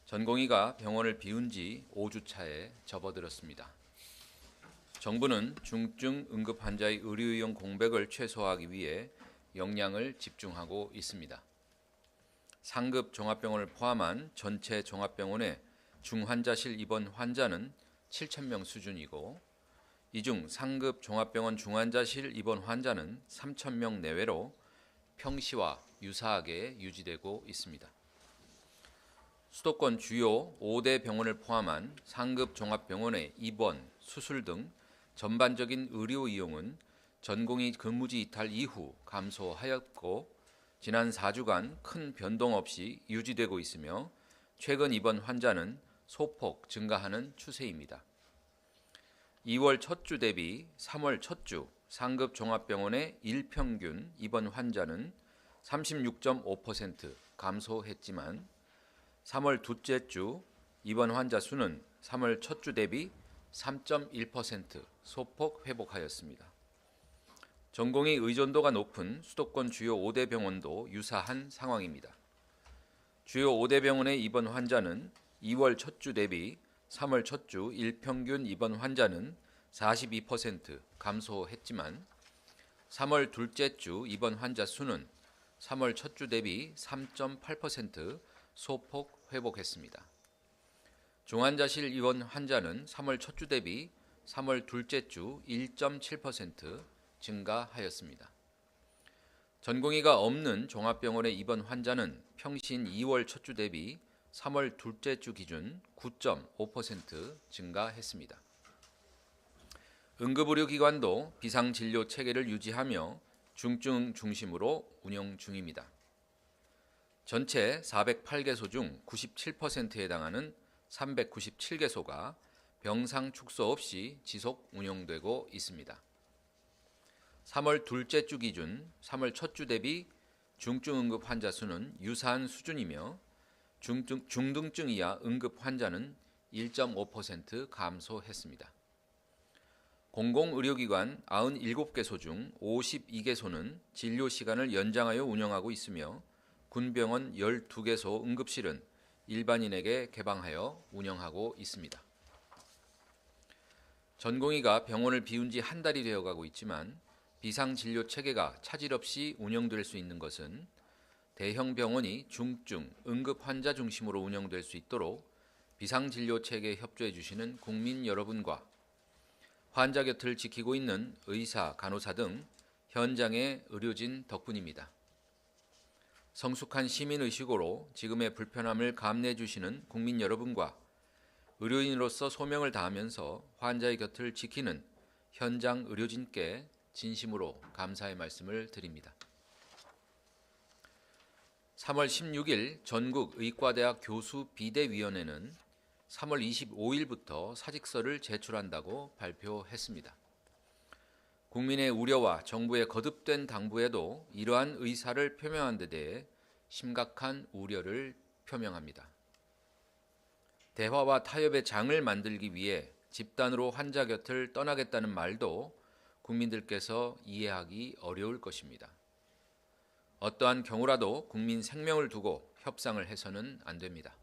전공의가 병원을 비운 지 5주 차에 접어들었습니다. 정부는 중증 응급 환자의 의료이용 공백을 최소화하기 위해 역량을 집중하고 있습니다. 상급 종합병원을 포함한 전체 종합병원의 중환자실 입원 환자는 7,000명 수준이고, 이 중 상급 종합병원 중환자실 입원 환자는 3,000명 내외로 평시와 유사하게 유지되고 있습니다. 수도권 주요 5대 병원을 포함한 상급 종합병원의 입원, 수술 등 전반적인 의료 이용은 전공의 근무지 이탈 이후 감소하였고, 지난 4주간 큰 변동 없이 유지되고 있으며 최근 입원 환자는 소폭 증가하는 추세입니다. 2월 첫 주 대비 3월 첫 주 상급 종합병원의 일평균 입원 환자는 36.5% 감소했지만 3월 둘째 주 입원 환자 수는 3월 첫 주 대비 3.1% 소폭 회복하였습니다. 전공의 의존도가 높은 수도권 주요 5대 병원도 유사한 상황입니다. 주요 5대 병원의 입원 환자는 2월 첫 주 대비 3월 첫 주 일평균 입원 환자는 42% 감소했지만 3월 둘째 주 입원 환자 수는 3월 첫 주 대비 3.8% 소폭 회복했습니다. 중환자실 입원 환자는 3월 첫 주 대비 3월 둘째 주 1.7% 증가하였습니다. 전공의가 없는 종합병원의 입원 환자는 평신 2월 첫 주 대비 3월 둘째 주 기준 9.5% 증가했습니다. 응급의료기관도 비상진료 체계를 유지하며 중증 중심으로 운영 중입니다. 전체 408개소 중 97%에 해당하는 397개소가 병상 축소 없이 지속 운영되고 있습니다. 3월 둘째 주 기준 3월 첫 주 대비 중증 응급 환자 수는 유사한 수준이며 중등증 이하 응급 환자는 1.5% 감소했습니다. 공공의료기관 97개소 중 52개소는 진료 시간을 연장하여 운영하고 있으며 군병원 12개소 응급실은 일반인에게 개방하여 운영하고 있습니다. 전공의가 병원을 비운 지 한 달이 되어가고 있지만 비상진료 체계가 차질 없이 운영될 수 있는 것은 대형 병원이 중증, 응급 환자 중심으로 운영될 수 있도록 비상진료 체계에 협조해 주시는 국민 여러분과 환자 곁을 지키고 있는 의사, 간호사 등 현장의 의료진 덕분입니다. 성숙한 시민의식으로 지금의 불편함을 감내해 주시는 국민 여러분과 의료인으로서 소명을 다하면서 환자의 곁을 지키는 현장 의료진께 진심으로 감사의 말씀을 드립니다. 3월 16일 전국의과대학 교수 비대위원회는 3월 25일부터 사직서를 제출한다고 발표했습니다. 국민의 우려와 정부의 거듭된 당부에도 이러한 의사를 표명한 데 대해 심각한 우려를 표명합니다. 대화와 타협의 장을 만들기 위해 집단으로 환자 곁을 떠나겠다는 말도 국민들께서 이해하기 어려울 것입니다. 어떠한 경우라도 국민 생명을 두고 협상을 해서는 안 됩니다.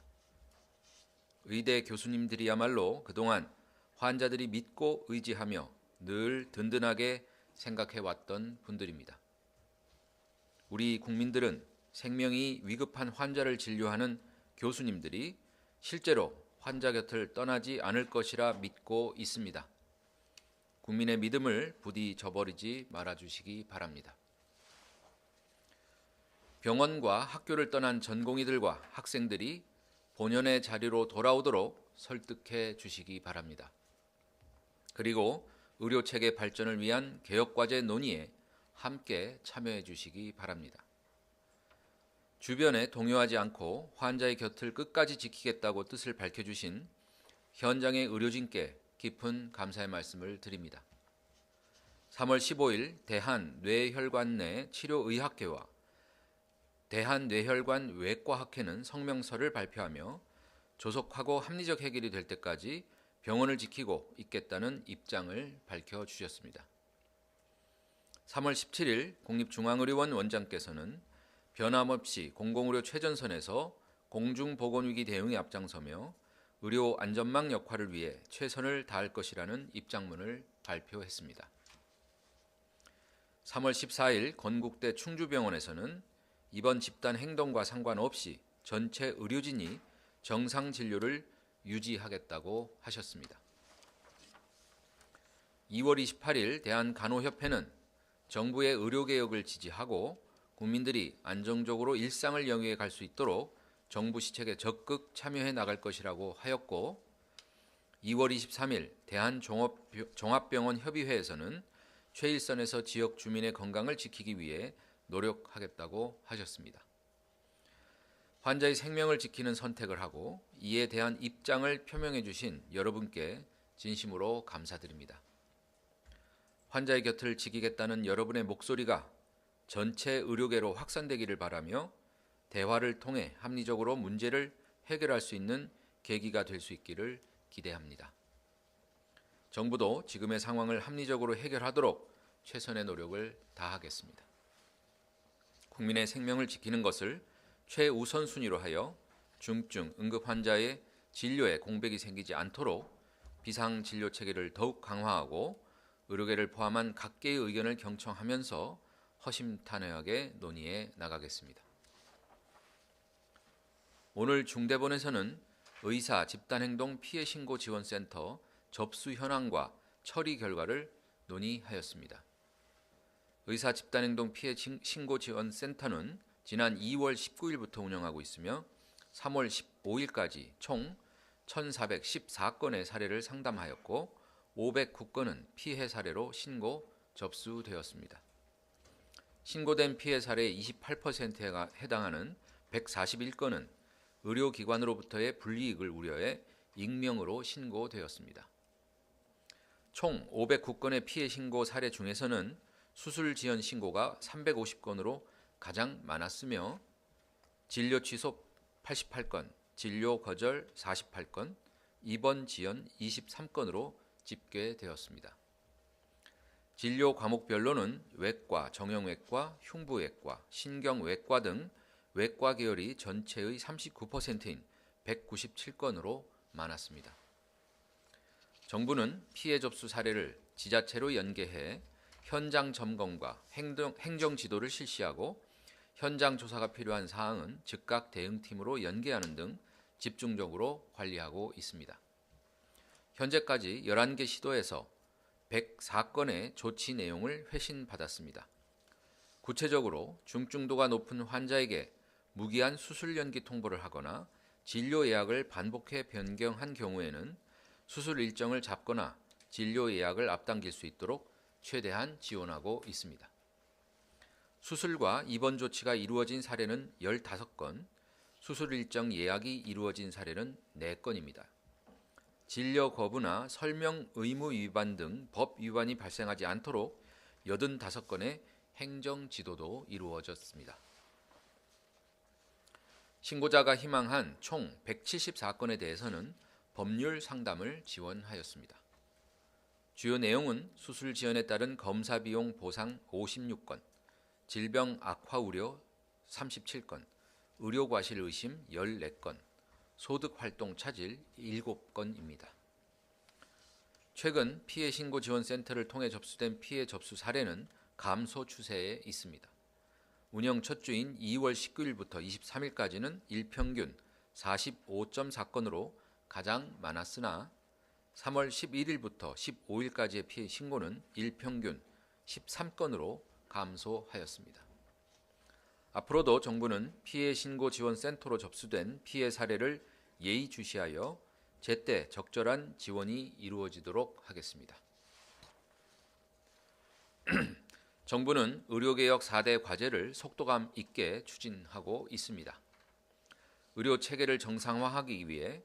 의대 교수님들이야말로 그동안 환자들이 믿고 의지하며 늘 든든하게 생각해왔던 분들입니다. 우리 국민들은 생명이 위급한 환자를 진료하는 교수님들이 실제로 환자 곁을 떠나지 않을 것이라 믿고 있습니다. 국민의 믿음을 부디 저버리지 말아주시기 바랍니다. 병원과 학교를 떠난 전공의들과 학생들이 본연의 자리로 돌아오도록 설득해 주시기 바랍니다. 그리고 의료체계 발전을 위한 개혁과제 논의에 함께 참여해 주시기 바랍니다. 주변에 동요하지 않고 환자의 곁을 끝까지 지키겠다고 뜻을 밝혀주신 현장의 의료진께 깊은 감사의 말씀을 드립니다. 3월 15일 대한뇌혈관내 치료의학회와 대한뇌혈관 외과학회는 성명서를 발표하며 조속하고 합리적 해결이 될 때까지 병원을 지키고 있겠다는 입장을 밝혀주셨습니다. 3월 17일 국립중앙의료원 원장께서는 변함없이 공공의료 최전선에서 공중보건위기 대응에 앞장서며 의료 안전망 역할을 위해 최선을 다할 것이라는 입장문을 발표했습니다. 3월 14일 건국대 충주병원에서는 이번 집단 행동과 상관없이 전체 의료진이 정상 진료를 유지하겠다고 하셨습니다. 2월 28일 대한간호협회는 정부의 의료개혁을 지지하고 국민들이 안정적으로 일상을 영위해 갈 수 있도록 정부 시책에 적극 참여해 나갈 것이라고 하였고, 2월 23일 대한종합병원협의회에서는 최일선에서 지역 주민의 건강을 지키기 위해 노력하겠다고 하셨습니다. 환자의 생명을 지키는 선택을 하고 이에 대한 입장을 표명해 주신 여러분께 진심으로 감사드립니다. 환자의 곁을 지키겠다는 여러분의 목소리가 전체 의료계로 확산되기를 바라며 대화를 통해 합리적으로 문제를 해결할 수 있는 계기가 될 수 있기를 기대합니다. 정부도 지금의 상황을 합리적으로 해결하도록 최선의 노력을 다하겠습니다. 국민의 생명을 지키는 것을 최우선순위로 하여 중증 응급 환자의 진료에 공백이 생기지 않도록 비상진료 체계를 더욱 강화하고 의료계를 포함한 각계의 의견을 경청하면서 허심탄회하게 논의해 나가겠습니다. 오늘 중대본에서는 의사 집단행동 피해신고지원센터 접수 현황과 처리 결과를 논의하였습니다. 의사 집단행동 피해신고지원센터는 지난 2월 19일부터 운영하고 있으며 3월 15일까지 총 1,414건의 사례를 상담하였고 509건은 피해 사례로 신고 접수되었습니다. 신고된 피해 사례의 28%에 해당하는 141건은 의료기관으로부터의 불이익을 우려해 익명으로 신고되었습니다. 총 509건의 피해 신고 사례 중에서는 수술 지연 신고가 350건으로 가장 많았으며 진료 취소 88건, 진료 거절 48건, 입원 지연 23건으로 집계되었습니다. 진료 과목별로는 외과, 정형외과, 흉부외과, 신경외과 등 외과 계열이 전체의 39%인 197건으로 많았습니다. 정부는 피해 접수 사례를 지자체로 연계해 현장 점검과 행정 지도를 실시하고 현장 조사가 필요한 사항은 즉각 대응팀으로 연계하는 등 집중적으로 관리하고 있습니다. 현재까지 11개 시도에서 104건의 조치 내용을 회신받았습니다. 구체적으로 중증도가 높은 환자에게 무기한 수술 연기 통보를 하거나 진료 예약을 반복해 변경한 경우에는 수술 일정을 잡거나 진료 예약을 앞당길 수 있도록 최대한 지원하고 있습니다. 수술과 입원 조치가 이루어진 사례는 15건, 수술 일정 예약이 이루어진 사례는 4건입니다. 진료 거부나 설명 의무 위반 등 법 위반이 발생하지 않도록 85건의 행정 지도도 이루어졌습니다. 신고자가 희망한 총 174건에 대해서는 법률 상담을 지원하였습니다. 주요 내용은 수술 지연에 따른 검사 비용 보상 56건, 질병 악화 우려 37건, 의료 과실 의심 14건, 소득 활동 차질 7건입니다. 최근 피해 신고 지원 센터를 통해 접수된 피해 접수 사례는 감소 추세에 있습니다. 운영 첫 주인 2월 19일부터 23일까지는 일평균 45.4건으로 가장 많았으나 3월 11일부터 15일까지의 피해 신고는 일평균 13건으로 감소하였습니다. 앞으로도 정부는 피해 신고 지원 센터로 접수된 피해 사례를 예의주시하여 제때 적절한 지원이 이루어지도록 하겠습니다. 정부는 의료개혁 4대 과제를 속도감 있게 추진하고 있습니다. 의료 체계를 정상화하기 위해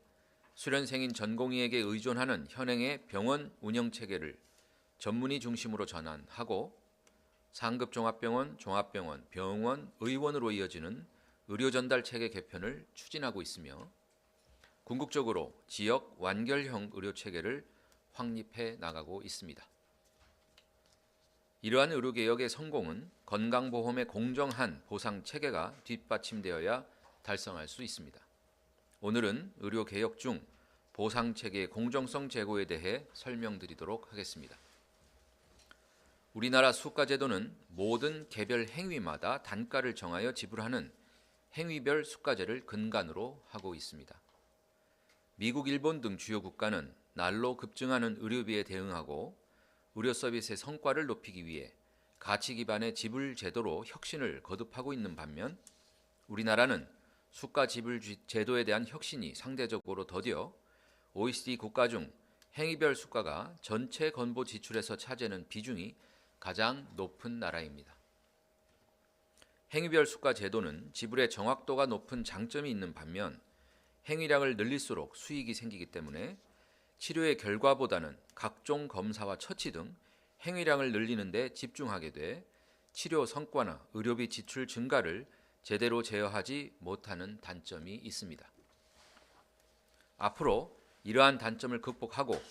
수련생인 전공의에게 의존하는 현행의 병원 운영 체계를 전문의 중심으로 전환하고 상급 종합병원, 종합병원, 병원, 의원으로 이어지는 의료 전달 체계 개편을 추진하고 있으며 궁극적으로 지역 완결형 의료 체계를 확립해 나가고 있습니다. 이러한 의료개혁의 성공은 건강보험의 공정한 보상 체계가 뒷받침되어야 달성할 수 있습니다. 오늘은 의료개혁 중 보상체계 공정성 제고에 대해 설명드리도록 하겠습니다. 우리나라 수가제도는 모든 개별 행위마다 단가를 정하여 지불하는 행위별 수가제를 근간으로 하고 있습니다. 미국, 일본 등 주요 국가는 날로 급증하는 의료비에 대응하고 의료 서비스의 성과를 높이기 위해 가치 기반의 지불 제도로 혁신을 거듭하고 있는 반면 우리나라는 수가 지불 제도에 대한 혁신이 상대적으로 더디어 OECD 국가 중 행위별 수가가 전체 건보 지출에서 차지하는 비중이 가장 높은 나라입니다. 행위별 수가 제도는 지불의 정확도가 높은 장점이 있는 반면 행위량을 늘릴수록 수익이 생기기 때문에 치료의 결과보다는 각종 검사와 처치 등 행위량을 늘리는 데 집중하게 돼 치료 성과나 의료비 지출 증가를 제대로 제어하지 못하는 단점이 있습니다. 앞으로 이러한 단점을 극복하고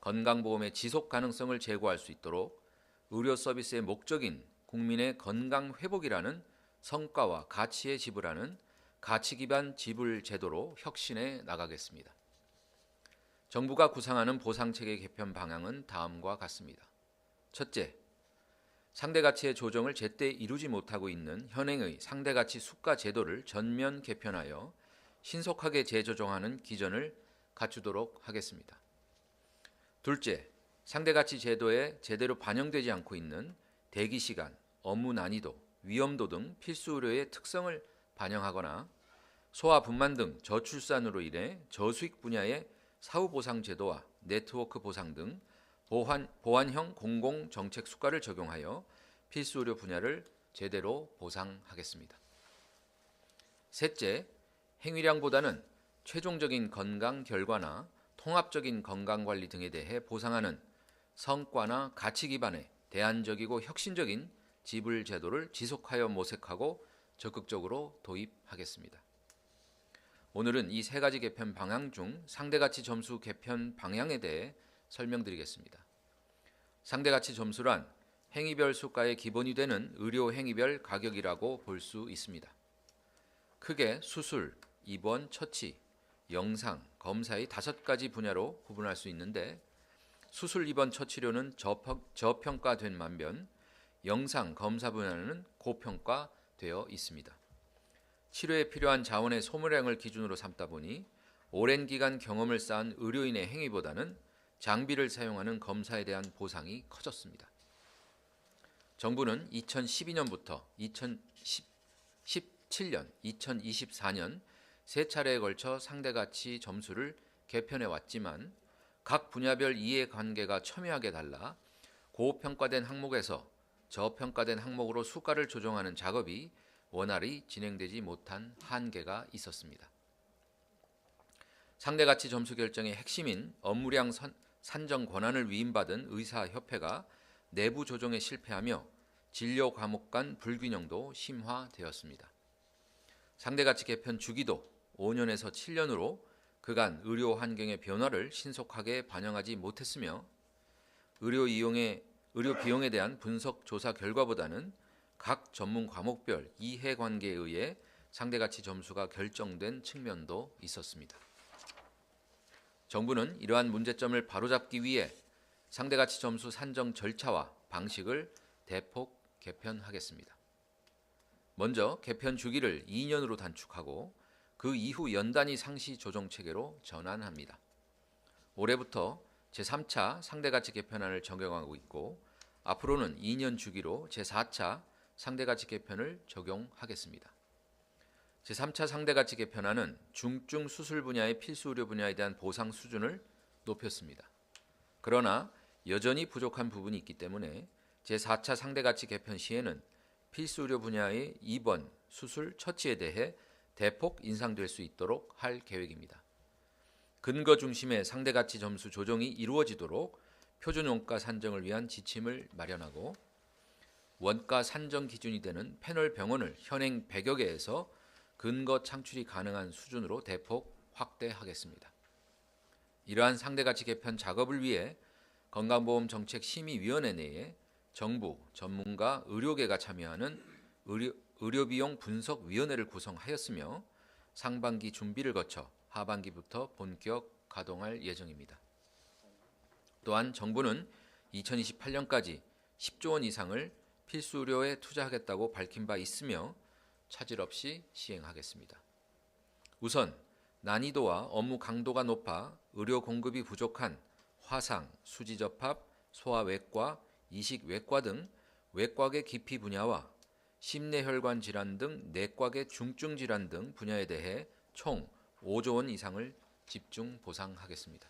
건강보험의 지속 가능성을 제고할 수 있도록 의료 서비스의 목적인 국민의 건강 회복이라는 성과와 가치에 지불하는 가치 기반 지불 제도로 혁신해 나가겠습니다. 정부가 구상하는 보상체계 개편 방향은 다음과 같습니다. 첫째, 상대가치의 조정을 제때 이루지 못하고 있는 현행의 상대가치 수가 제도를 전면 개편하여 신속하게 재조정하는 기전을 갖추도록 하겠습니다. 둘째, 상대가치 제도에 제대로 반영되지 않고 있는 대기시간, 업무 난이도, 위험도 등 필수 의료의 특성을 반영하거나 소아 분만 등 저출산으로 인해 저수익 분야의 사후보상 제도와 네트워크 보상 등 보완형 공공정책 수가를 적용하여 필수 의료 분야를 제대로 보상하겠습니다. 셋째, 행위량보다는 최종적인 건강 결과나 통합적인 건강관리 등에 대해 보상하는 성과나 가치 기반의 대안적이고 혁신적인 지불 제도를 지속하여 모색하고 적극적으로 도입하겠습니다. 오늘은 이 세 가지 개편 방향 중 상대가치 점수 개편 방향에 대해 설명드리겠습니다. 상대가치 점수란 행위별 수가의 기본이 되는 의료 행위별 가격이라고 볼 수 있습니다. 크게 수술, 입원, 처치, 영상, 검사의 5가지 분야로 구분할 수 있는데 수술, 입원, 처치료는 저평가된 반면 영상, 검사 분야는 고평가되어 있습니다. 치료에 필요한 자원의 소모량을 기준으로 삼다 보니 오랜 기간 경험을 쌓은 의료인의 행위보다는 장비를 사용하는 검사에 대한 보상이 커졌습니다. 정부는 2012년부터 2017년, 2024년 세 차례에 걸쳐 상대가치 점수를 개편해 왔지만 각 분야별 이해관계가 첨예하게 달라 고평가된 항목에서 저평가된 항목으로 수가를 조정하는 작업이 원활히 진행되지 못한 한계가 있었습니다. 상대가치 점수 결정의 핵심인 업무량 산정 권한을 위임받은 의사협회가 내부 조정에 실패하며 진료 과목 간 불균형도 심화되었습니다. 상대가치 개편 주기도 5년에서 7년으로 그간 의료 환경의 변화를 신속하게 반영하지 못했으며 의료 비용에 대한 분석 조사 결과보다는 각 전문 과목별 이해관계에 의해 상대가치 점수가 결정된 측면도 있었습니다. 정부는 이러한 문제점을 바로잡기 위해 상대가치 점수 산정 절차와 방식을 대폭 개편하겠습니다. 먼저 개편 주기를 2년으로 단축하고 그 이후 연단위 상시 조정 체계로 전환합니다. 올해부터 제3차 상대가치 개편안을 적용하고 있고 앞으로는 2년 주기로 제4차 상대가치 개편을 적용하겠습니다. 제3차 상대가치 개편안은 중증 수술 분야의 필수 의료 분야에 대한 보상 수준을 높였습니다. 그러나 여전히 부족한 부분이 있기 때문에 제4차 상대가치 개편 시에는 필수 의료 분야의 입원, 수술, 처치에 대해 대폭 인상될 수 있도록 할 계획입니다. 근거 중심의 상대가치 점수 조정이 이루어지도록 표준 원가 산정을 위한 지침을 마련하고 원가 산정 기준이 되는 패널 병원을 현행 100여 개에서 근거 창출이 가능한 수준으로 대폭 확대하겠습니다. 이러한 상대가치 개편 작업을 위해 건강보험정책심의위원회 내에 정부, 전문가, 의료계가 참여하는 의료비용 분석위원회를 구성하였으며 상반기 준비를 거쳐 하반기부터 본격 가동할 예정입니다. 또한 정부는 2028년까지 10조 원 이상을 필수 의료에 투자하겠다고 밝힌 바 있으며 차질 없이 시행하겠습니다. 우선 난이도와 업무 강도가 높아 의료 공급이 부족한 화상, 수지접합, 소아외과, 이식외과 등 외과계 깊이 분야와 심내혈관 질환 등 내과계 중증 질환 등 분야에 대해 총 5조 원 이상을 집중 보상하겠습니다.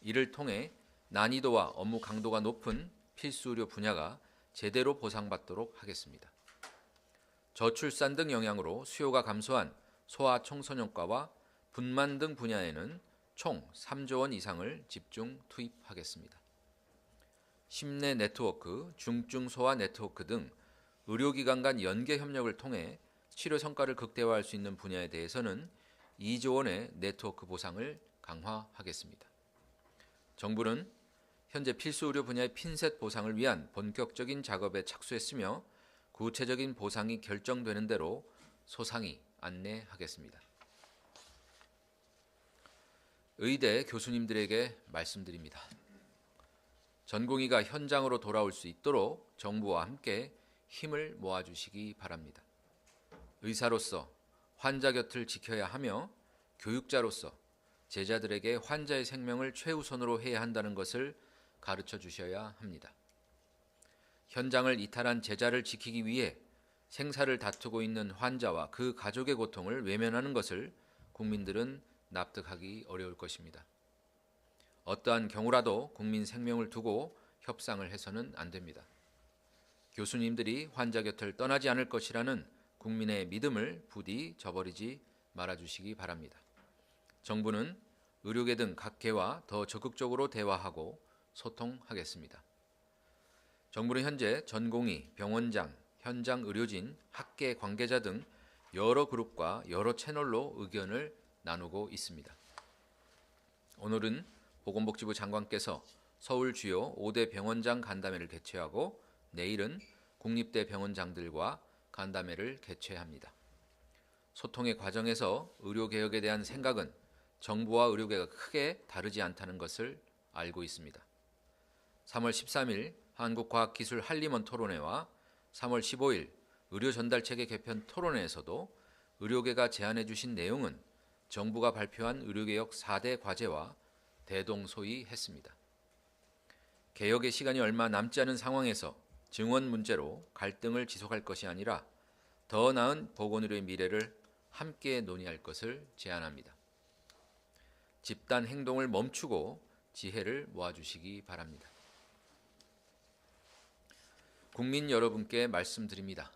이를 통해 난이도와 업무 강도가 높은 필수 의료 분야가 제대로 보상받도록 하겠습니다. 저출산 등 영향으로 수요가 감소한 소아청소년과와 분만 등 분야에는 총 3조 원 이상을 집중 투입하겠습니다. 심내 네트워크, 중증 소아 네트워크 등 의료기관 간 연계 협력을 통해 치료 성과를 극대화할 수 있는 분야에 대해서는 2조 원의 네트워크 보상을 강화하겠습니다. 정부는 현재 필수 의료 분야의 핀셋 보상을 위한 본격적인 작업에 착수했으며 구체적인 보상이 결정되는 대로 소상히 안내하겠습니다. 의대 교수님들에게 말씀드립니다. 전공의가 현장으로 돌아올 수 있도록 정부와 함께 힘을 모아주시기 바랍니다. 의사로서 환자 곁을 지켜야 하며 교육자로서 제자들에게 환자의 생명을 최우선으로 해야 한다는 것을 가르쳐 주셔야 합니다. 현장을 이탈한 제자를 지키기 위해 생사를 다투고 있는 환자와 그 가족의 고통을 외면하는 것을 국민들은 납득하기 어려울 것입니다. 어떠한 경우라도 국민 생명을 두고 협상을 해서는 안 됩니다. 교수님들이 환자 곁을 떠나지 않을 것이라는 국민의 믿음을 부디 저버리지 말아주시기 바랍니다. 정부는 의료계 등 각계와 더 적극적으로 대화하고 소통하겠습니다. 정부는 현재 전공의, 병원장, 현장 의료진, 학계 관계자 등 여러 그룹과 여러 채널로 의견을 나누고 있습니다. 오늘은 보건복지부 장관께서 서울 주요 5대 병원장 간담회를 개최하고 내일은 국립대 병원장들과 간담회를 개최합니다. 소통의 과정에서 의료개혁에 대한 생각은 정부와 의료계가 크게 다르지 않다는 것을 알고 있습니다. 3월 13일 한국과학기술 한림원 토론회와 3월 15일 의료전달체계 개편 토론회에서도 의료계가 제안해 주신 내용은 정부가 발표한 의료개혁 4대 과제와 대동소이했습니다. 개혁의 시간이 얼마 남지 않은 상황에서 증원 문제로 갈등을 지속할 것이 아니라 더 나은 보건의료의 미래를 함께 논의할 것을 제안합니다. 집단 행동을 멈추고 지혜를 모아주시기 바랍니다. 국민 여러분께 말씀드립니다.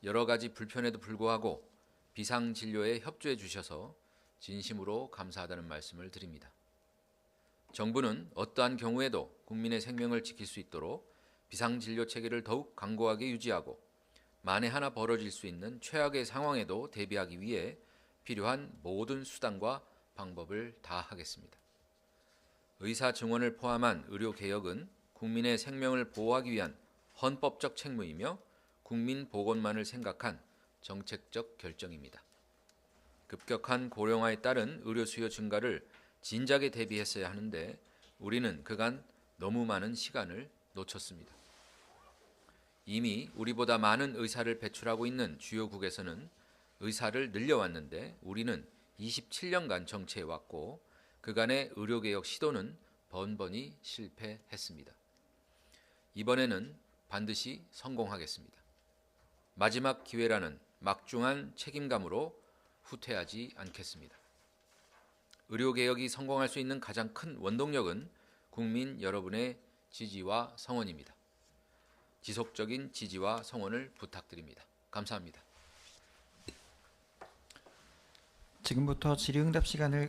여러 가지 불편에도 불구하고 비상진료에 협조해 주셔서 진심으로 감사하다는 말씀을 드립니다. 정부는 어떠한 경우에도 국민의 생명을 지킬 수 있도록 비상진료 체계를 더욱 강고하게 유지하고 만에 하나 벌어질 수 있는 최악의 상황에도 대비하기 위해 필요한 모든 수단과 방법을 다하겠습니다. 의사 증원을 포함한 의료개혁은 국민의 생명을 보호하기 위한 헌법적 책무이며 국민 보건만을 생각한 정책적 결정입니다. 급격한 고령화에 따른 의료 수요 증가를 진작에 대비했어야 하는데 우리는 그간 너무 많은 시간을 놓쳤습니다. 이미 우리보다 많은 의사를 배출하고 있는 주요국에서는 의사를 늘려왔는데 우리는 27년간 정체해왔고 그간의 의료개혁 시도는 번번이 실패했습니다. 이번에는 반드시 성공하겠습니다. 마지막 기회라는 막중한 책임감으로 후퇴하지 않겠습니다. 의료개혁이 성공할 수 있는 가장 큰 원동력은 국민 여러분의 지지와 성원입니다. 지속적인 지지와 성원을 부탁드립니다. 감사합니다. 지금부터 질의응답 시간을